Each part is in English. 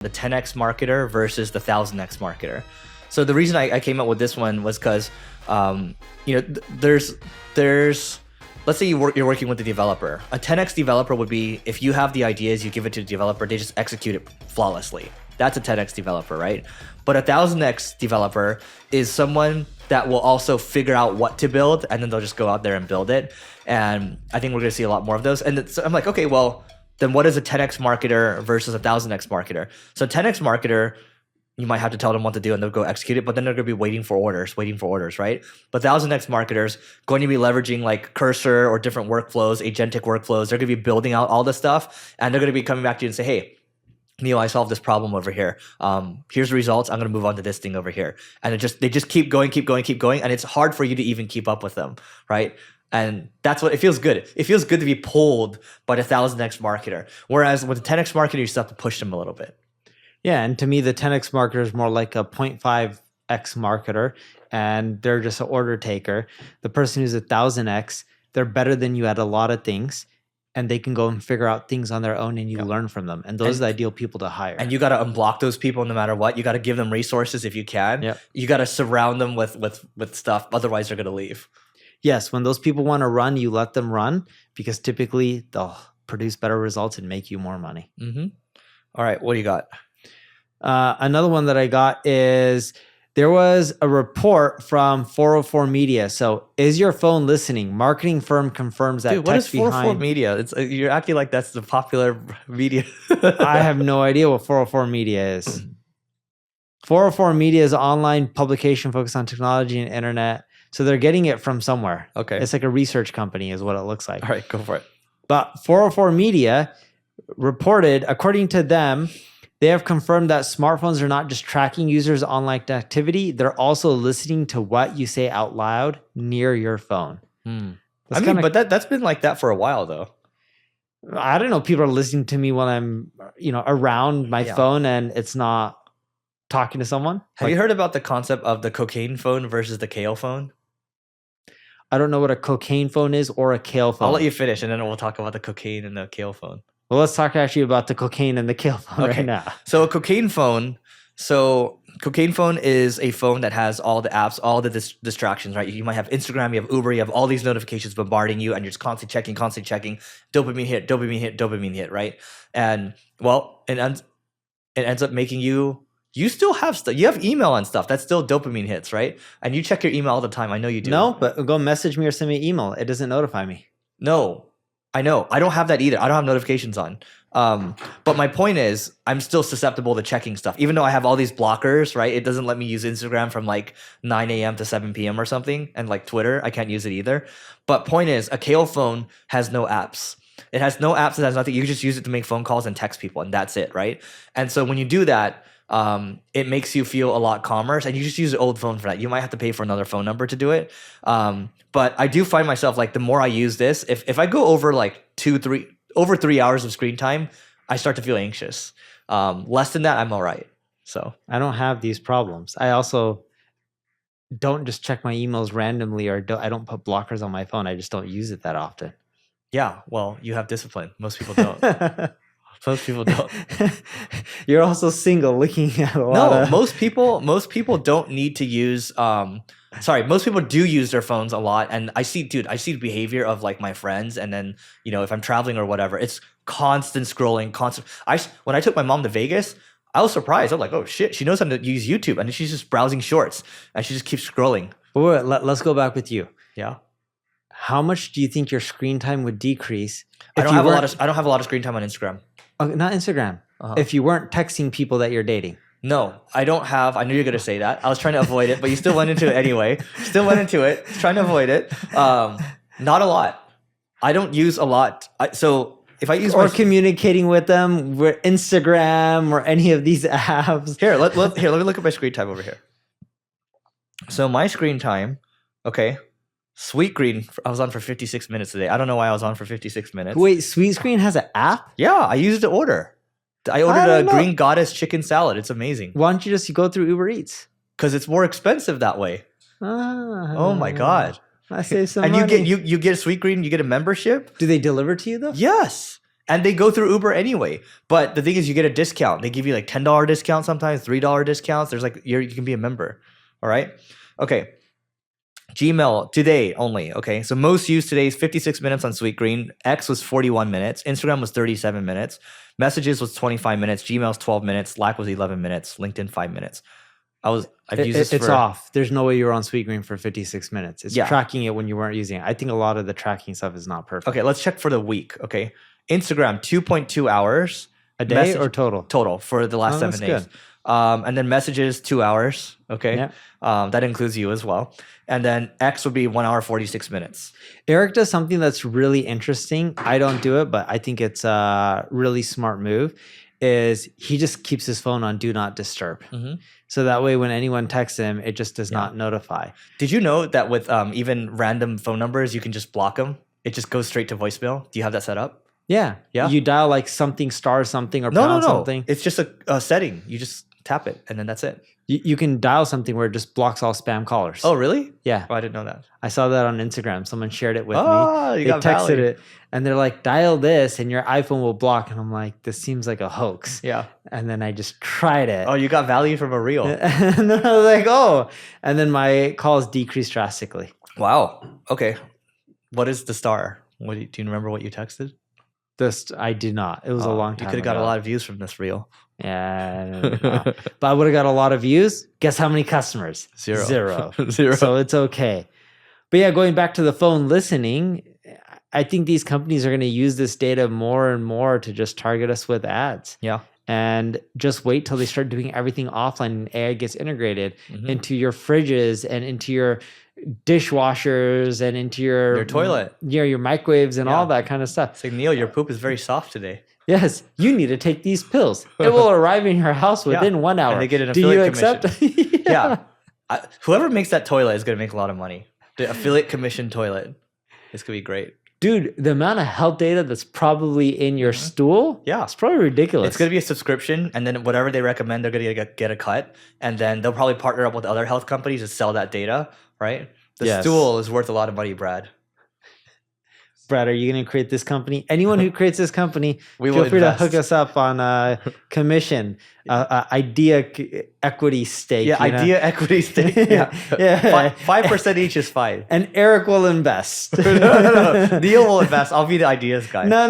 the 10x marketer versus the 1000x marketer. So the reason I came up with this one was because, there's let's say you're working with a developer. A 10x developer would be, if you have the ideas, you give it to the developer, they just execute it flawlessly. That's a 10x developer, right? But a 1000x developer is someone that will also figure out what to build, and then they'll just go out there and build it. And I think we're gonna see a lot more of those. And I'm like, okay, well, then what is a 10x marketer versus a 1000x marketer? So 10x marketer, you might have to tell them what to do and they'll go execute it, but then they're going to be waiting for orders, right? But 1000x marketers going to be leveraging like Cursor or different workflows, agentic workflows. They're going to be building out all this stuff, and they're going to be coming back to you and say, hey, Neil, I solved this problem over here. Here's the results. I'm going to move on to this thing over here. And they just keep going. And it's hard for you to even keep up with them, right? And that's what it feels good. It feels good to be pulled by the 1000x marketer. Whereas with the 10x marketer, you still have to push them a little bit. Yeah, and to me, the 10x marketer is more like a 0.5x marketer, and they're just an order taker. The person who's a 1000x, they're better than you at a lot of things, and they can go and figure out things on their own, and you learn from them. And those are the ideal people to hire. And you got to unblock those people no matter what. You got to give them resources if you can. Yep. You got to surround them with stuff. Otherwise, they're going to leave. Yes, when those people want to run, you let them run, because typically they'll produce better results and make you more money. Mm-hmm. All right, what do you got? Another one that I got is, there was a report from 404 Media. So, is your phone listening? Marketing firm confirms that. Dude, what is 404 Media? You're acting like that's the popular media. I have no idea what 404 Media is. 404 Media is an online publication focused on technology and internet. So they're getting it from somewhere. Okay. It's like a research company is what it looks like. All right, go for it. But 404 Media reported, according to them, they have confirmed that smartphones are not just tracking users' online activity, they're also listening to what you say out loud near your phone. But that's been like that for a while, though. I don't know. People are listening to me when I'm, around my phone and it's not talking to someone. Have you heard about the concept of the cocaine phone versus the kale phone? I don't know what a cocaine phone is or a kale phone. I'll let you finish, and then we'll talk about the cocaine and the kale phone. Well, let's talk actually about the cocaine and the kale phone right now. So a cocaine phone. So cocaine phone is a phone that has all the apps, all the distractions, right? You might have Instagram, you have Uber, you have all these notifications bombarding you, and you're just constantly checking, dopamine hit, right? And well, it ends up making you still have stuff. You have email and stuff. That's still dopamine hits, right? And you check your email all the time. I know you do. No, but go message me or send me an email. It doesn't notify me. No, I know. I don't have that either. I don't have notifications on. But my point is, I'm still susceptible to checking stuff. Even though I have all these blockers, right? It doesn't let me use Instagram from like 9 a.m. to 7 p.m. or something. And like Twitter, I can't use it either. But point is, a Kale phone has no apps. It has no apps. It has nothing. You just use it to make phone calls and text people, and that's it, right? And so when you do that, it makes you feel a lot calmer, and you just use an old phone for that. You might have to pay for another phone number to do it. But I do find myself, like, the more I use this, if I go over like 3 hours of screen time, I start to feel anxious. Less than that, I'm all right. So I don't have these problems. I also don't just check my emails randomly, or I don't put blockers on my phone. I just don't use it that often. Yeah, well, you have discipline. Most people don't. Most people don't. You're also single, looking at a lot of... most people don't need to use most people do use their phones a lot, and I see the behavior of like my friends, and then if I'm traveling or whatever, it's constant scrolling, when I took my mom to Vegas, I was surprised. I'm like, oh shit, she knows how to use YouTube, and she's just browsing shorts and she just keeps scrolling. Wait, let's go back with you. Yeah. How much do you think your screen time would decrease? I don't have a lot of screen time on Instagram. Not Instagram. If you weren't texting people that you're dating. No, I don't have. I knew you were going to say that. I was trying to avoid it, but you still went into it anyway. Trying to avoid it. Not a lot. I don't use a lot. So if I use communicating with them with Instagram or any of these apps. Here, let me look at my screen time over here. So my screen time, okay. Sweet Green, I was on for 56 minutes today. I don't know why I was on for 56 minutes. Wait, Sweet Screen has an app? Yeah, I used it to order. I ordered a Green Goddess chicken salad. It's amazing. Why don't you just go through Uber Eats? Because it's more expensive that way. Oh my God. I save some and money. you get Sweet Green, you get a membership. Do they deliver to you though? Yes. And they go through Uber anyway. But the thing is, you get a discount. They give you like $10 discount sometimes, $3 discounts. There's like, you can be a member. All right. Okay. Gmail today only. Okay. So most used today is 56 minutes on Sweetgreen. X was 41 minutes. Instagram was 37 minutes. Messages was 25 minutes. Gmail's 12 minutes. Slack was 11 minutes. LinkedIn 5 minutes. I've used this It's for, off. There's no way you were on Sweetgreen for 56 minutes. It's Yeah. tracking it when you weren't using it. I think a lot of the tracking stuff is not perfect. Okay, let's check for the week. Okay. Instagram, 2.2 hours. A day Message- or total? Total for the last 7 that's days. good. And then messages, 2 hours. Okay. Yeah. That includes you as well. And then X would be 1 hour, 46 minutes. Eric does something that's really interesting. I don't do it, but I think it's a really smart move. Is he just keeps his phone on do not disturb. Mm-hmm. So that way when anyone texts him, it just does not notify. Did you know that with even random phone numbers, you can just block them? It just goes straight to voicemail. Do you have that set up? Yeah. Yeah. You dial like something star something or No, pound something. It's just a setting. You just tap it and then that's it. You can dial something where it just blocks all spam callers. Oh, really? Yeah. Oh, I didn't know that. I saw that on Instagram. Someone shared it with me. Oh, you They got texted Valley. it and they're like, dial this and your iPhone will block. And I'm like, this seems like a hoax. Yeah. And then I just tried it. Oh, you got value from a reel. And then I was like, oh. And then my calls decreased drastically. Wow. Okay. What is the star? Do you remember what you texted? I did not. It was a long time You could have got a ago. lot of views from this reel. Yeah. But I would have got a lot of views. Guess how many customers? Zero. Zero. So it's okay. But yeah, going back to the phone listening, I think these companies are going to use this data more and more to just target us with ads. Yeah. And just wait till they start doing everything offline and AI gets integrated Mhm. into your fridges and into your dishwashers and into your toilet. Yeah, your microwaves and all Yeah. that kind of stuff. It's like, Neil, your poop is very soft today. Yes, you need to take these pills. It will arrive in your house within 1 hour. And they get an Do you affiliate accept? Yeah. Whoever makes that toilet is going to make a lot of money. The affiliate commission toilet. This could be great. Dude, the amount of health data that's probably in your stool, Yeah. it's probably ridiculous. It's going to be a subscription, and then whatever they recommend, they're going to get a cut. And then they'll probably partner up with other health companies to sell that data, right? The Yes. stool is worth a lot of money, Brad. Brad, are you going to create this company? Anyone who creates this company, We feel will free invest. to hook us up on commission, idea equity stake. Yeah, you know? idea equity stake. Yeah. Yeah. 5% each is fine. And Eric will invest. No. Neil will invest. I'll be the ideas guy. No.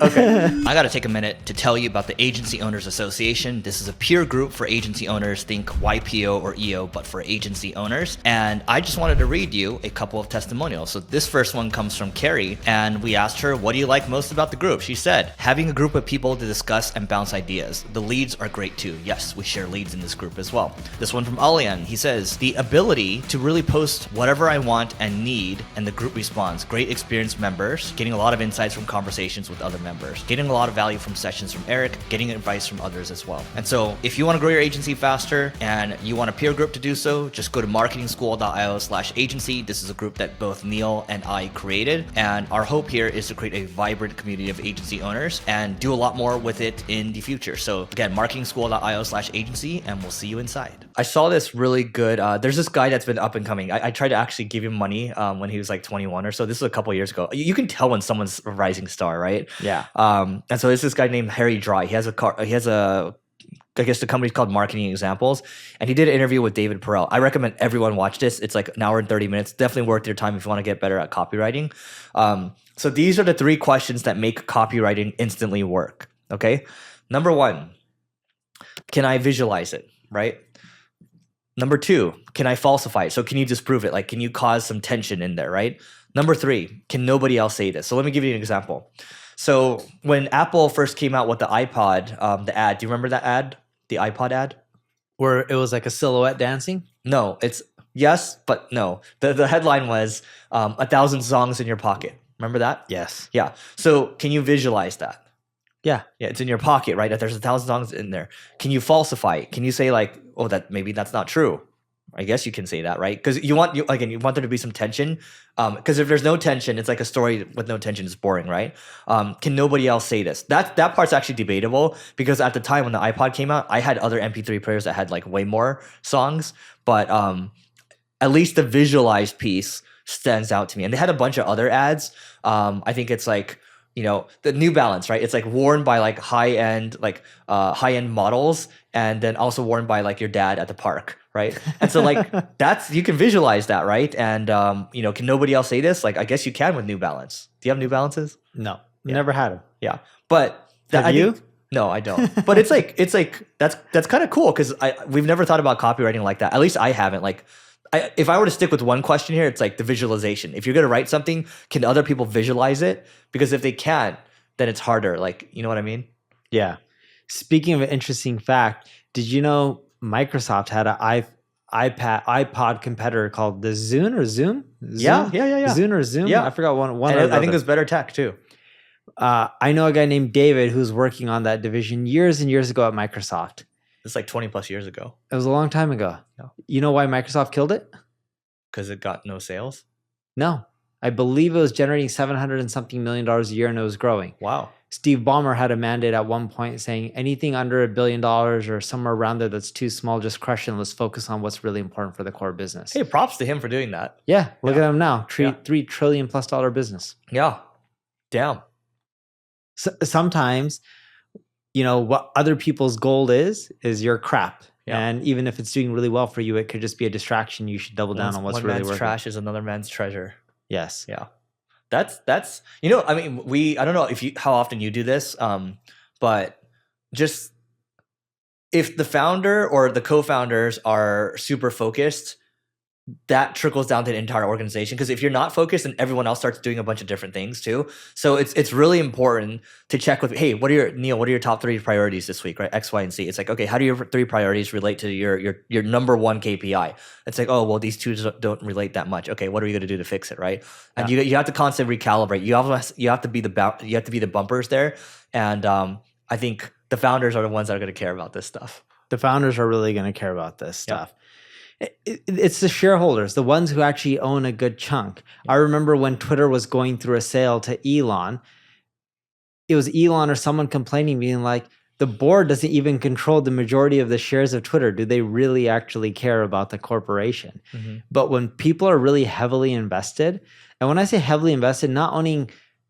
Okay. I got to take a minute to tell you about the Agency Owners Association. This is a peer group for agency owners. Think YPO or EO, but for agency owners. And I just wanted to read you a couple of testimonials. So this first one comes from Carrie, and we asked her, what do you like most about the group? She said, having a group of people to discuss and bounce ideas. The leads are great too. Yes, we share leads in this group as well. This one from Alian, he says, the ability to really post whatever I want and need, and the group responds. Great experienced members, getting a lot of insights from conversations with other members, getting a lot of value from sessions from Eric, getting advice from others as well. And so if you want to grow your agency faster and you want a peer group to do so, just go to marketingschool.io/agency. This is a group that both Neil and I created, and our hope here is to create a vibrant community of agency owners and do a lot more with it in the future. So again, marketingschool.io/agency, and we'll see you inside. I saw this really good, there's this guy that's been up and coming. I tried to actually give him money when he was like 21 or so. This was a couple of years ago. You can tell when someone's a rising star, right? Yeah. And so there's this guy named Harry Dry. He has I guess the company's called Marketing Examples, and he did an interview with David Perel. I recommend everyone watch this. It's like an hour and 30 minutes. Definitely worth your time if you want to get better at copywriting. So these are the 3 questions that make copywriting instantly work. Okay. Number 1, can I visualize it? Right. Number 2, can I falsify it? So can you disprove it? Like, can you cause some tension in there? Right. Number 3, can nobody else say this? So let me give you an example. So when Apple first came out with the iPod, the ad, do you remember that ad? The iPod ad? Where it was like a silhouette dancing? No, it's yes, but no. The headline was 1,000 songs in your pocket. Remember that? Yes. Yeah. So can you visualize that? Yeah. Yeah, it's in your pocket, right? That there's 1,000 songs in there. Can you falsify it? Can you say like, oh, that maybe that's not true? I guess you can say that, right? Because you want there to be some tension. Because if there's no tension, it's like a story with no tension is boring, right? Can nobody else say this? That part's actually debatable because at the time when the iPod came out, I had other MP3 players that had like way more songs, but at least the visualized piece stands out to me. And they had a bunch of other ads. I think it's like, the New Balance, right? It's like worn by like high-end models, and then also worn by like your dad at the park, right? And so like you can visualize that, right? And can nobody else say this? Like, I guess you can with New Balance. Do you have New Balances? No, never had them. Yeah, but Have you? No, I don't. But it's like that's kind of cool because we've never thought about copywriting like that. At least I haven't. Like, if I were to stick with one question here, it's like the visualization. If you're going to write something, can other people visualize it? Because if they can't, then it's harder. Like, you know what I mean? Yeah. Speaking of an interesting fact, did you know Microsoft had an iPod competitor called the Zune or Zoom? Yeah. Zune or Zoom? Yeah. I forgot one. And I think it was better tech too. I know a guy named David who's working on that division years and years ago at Microsoft. It's like 20 plus years ago. It was a long time ago. No. You know why Microsoft killed it? Because it got no sales? No. I believe it was generating $700 and something million a year, and it was growing. Wow. Steve Ballmer had a mandate at one point saying anything under $1 billion or somewhere around there that's too small, just crush it and let's focus on what's really important for the core business. Hey, props to him for doing that. Yeah. Look at him now. $3 trillion plus business. Yeah. Damn. So, sometimes, what other people's goal is your crap. Yeah. And even if it's doing really well for you, it could just be a distraction. You should double down on what's really working. One man's trash is another man's treasure. Yes. Yeah. That's I don't know how often you do this, but just if the founder or the co-founders are super focused, that trickles down to the entire organization. Because if you're not focused, then everyone else starts doing a bunch of different things too. So it's really important to check with, hey, what are your top 3 priorities this week, right? X, Y, and Z. It's like, okay, how do your 3 priorities relate to your number 1 KPI? It's like, oh, well, these 2 don't relate that much. Okay, what are we going to do to fix it, right? And you have to constantly recalibrate. You have to be the bumpers there. And I think the founders are the ones that are going to care about this stuff. The founders are really going to care about this stuff. It's the shareholders, the ones who actually own a good chunk. I remember when Twitter was going through a sale to Elon, it was Elon or someone complaining, being like, the board doesn't even control the majority of the shares of Twitter. Do they really actually care about the corporation? Mm-hmm. But when people are really heavily invested, and when I say heavily invested, not owning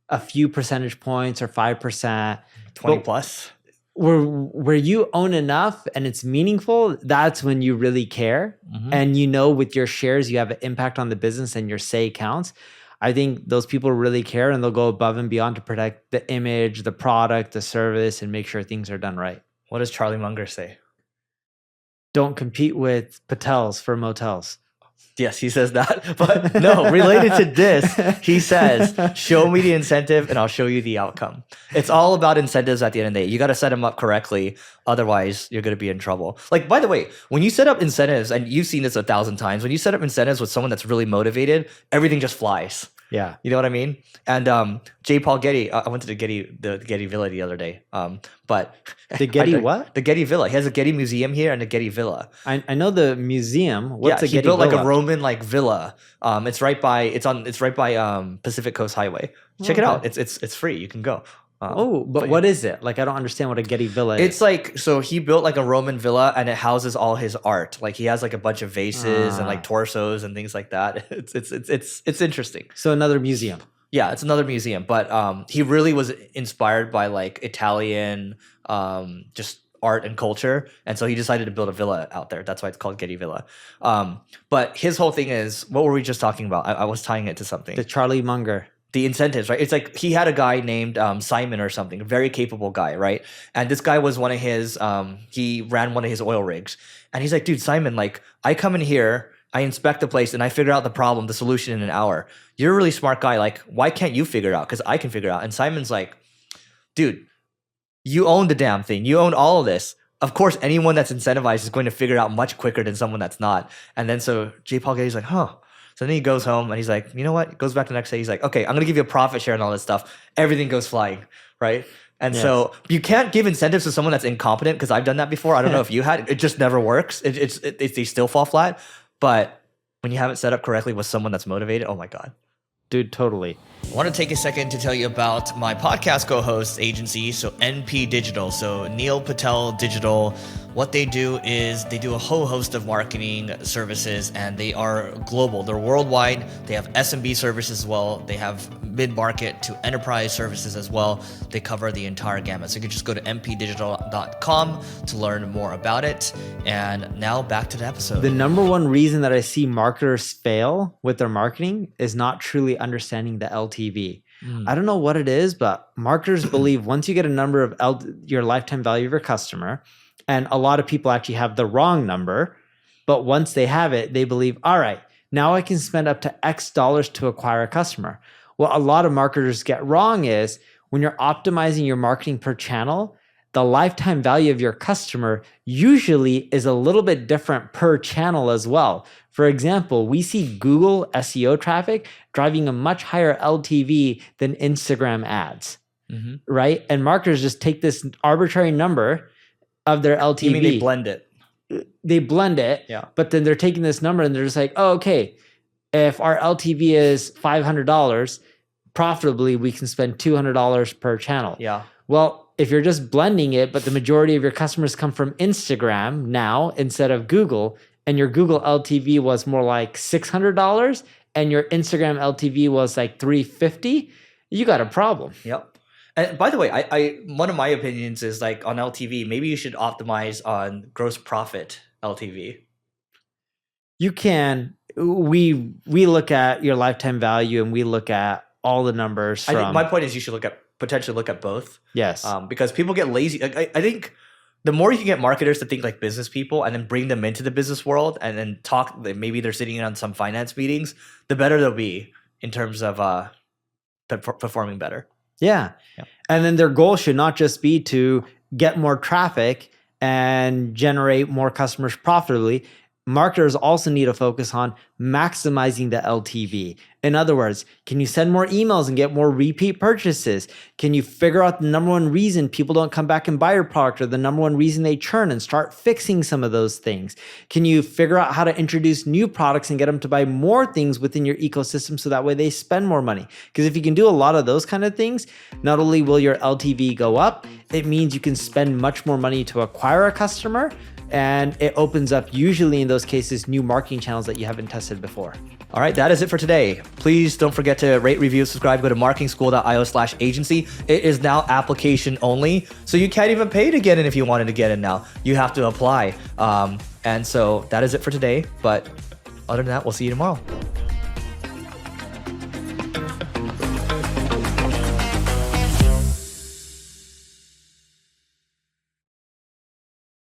a few percentage points or 5%, 20 plus, where you own enough and it's meaningful, that's when you really care. Mm-hmm. And with your shares, you have an impact on the business and your say counts. I think those people really care and they'll go above and beyond to protect the image, the product, the service, and make sure things are done right. What does Charlie Munger say? Don't compete with Patels for motels. Yes, he says that. But no, related to this, he says, show me the incentive and I'll show you the outcome. It's all about incentives at the end of the day. You got to set them up correctly. Otherwise, you're going to be in trouble. Like, by the way, when you set up incentives, and you've seen this 1,000 times, when you set up incentives with someone that's really motivated, everything just flies. Yeah. You know what I mean? And J. Paul Getty, I went to the Getty Villa the other day. But the Getty what? The Getty Villa. He has a Getty Museum here and a Getty Villa. I know the museum. What's a Getty Villa? He built like a Roman villa. It's right by Pacific Coast Highway. Check it out. It's free. You can go. But what is it? Like, I don't understand what a Getty Villa is. It's like, so he built like a Roman villa and it houses all his art. Like, he has like a bunch of vases and like torsos and things like that. It's interesting. So another museum. Yeah, it's another museum. But he really was inspired by like Italian just art and culture. And so he decided to build a villa out there. That's why it's called Getty Villa. But his whole thing is, what were we just talking about? I was tying it to something. The Charlie Munger. The incentives, right? It's like he had a guy named Simon or something, a very capable guy, right? And this guy was one of his, he ran one of his oil rigs. And he's like, dude, Simon, like, I come in here, I inspect the place, and I figure out the problem, the solution in an hour. You're a really smart guy. Like, why can't you figure it out? Because I can figure it out. And Simon's like, dude, you own the damn thing. You own all of this. Of course, anyone that's incentivized is going to figure it out much quicker than someone that's not. And then so J. Paul Getty's like, huh. So then he goes home and he's like, you know what? Goes back the next day. He's like, okay, I'm going to give you a profit share and all this stuff. Everything goes flying, right? And so you can't give incentives to someone that's incompetent, because I've done that before. I don't know if you had. It just never works. They still fall flat. But when you have it set up correctly with someone that's motivated, oh my God. dude, totally. I want to take a second to tell you about my podcast co-host agency, so NP Digital. So Neil Patel Digital, what they do is they do a whole host of marketing services, and they are global. They're worldwide. They have SMB services as well. They have mid-market to enterprise services as well. They cover the entire gamut. So you can just go to mpdigital.com to learn more about it. And now back to the episode. The number one reason that I see marketers fail with their marketing is not truly understanding the LTV. I don't know what it is, but marketers believe once you get a number of your lifetime value of your customer, and a lot of people actually have the wrong number, but once they have it, they believe, all right, now I can spend up to X dollars to acquire a customer. What a lot of marketers get wrong is when you're optimizing your marketing per channel, the lifetime value of your customer usually is a little bit different per channel as well. For example, we see Google SEO traffic driving a much higher LTV than Instagram ads, right? And marketers just take this arbitrary number of their LTV. You mean they blend it? They blend it, but then they're taking this number and they're just like, oh, okay, if our LTV is $500, profitably we can spend $200 per channel. Yeah. Well, if you're just blending it, but the majority of your customers come from Instagram now instead of Google, and your Google LTV was more like $600 and your Instagram LTV was like $350, you got a problem. Yep. And by the way, I one of my opinions is like on LTV, maybe you should optimize on gross profit LTV. You can. We look at your lifetime value and we look at all the numbers. I think my point is you should potentially look at both. Yes. Because people get lazy. I think the more you can get marketers to think like business people and then bring them into the business world and then talk, maybe they're sitting in on some finance meetings, the better they'll be in terms of performing better. Yeah. And then their goal should not just be to get more traffic and generate more customers profitably. Marketers also need to focus on maximizing the LTV. In other words, can you send more emails and get more repeat purchases? Can you figure out the number one reason people don't come back and buy your product, or the number one reason they churn, and start fixing some of those things? Can you figure out how to introduce new products and get them to buy more things within your ecosystem so that way they spend more money? Because if you can do a lot of those kind of things, not only will your LTV go up, it means you can spend much more money to acquire a customer, and it opens up, usually in those cases, new marketing channels that you haven't tested before. All right, that is it for today. Please don't forget to rate, review, subscribe. Go to marketingschool.io/agency. It is now application only, so you can't even pay to get in if you wanted to get in now. You have to apply. And so that is it for today. But other than that, we'll see you tomorrow.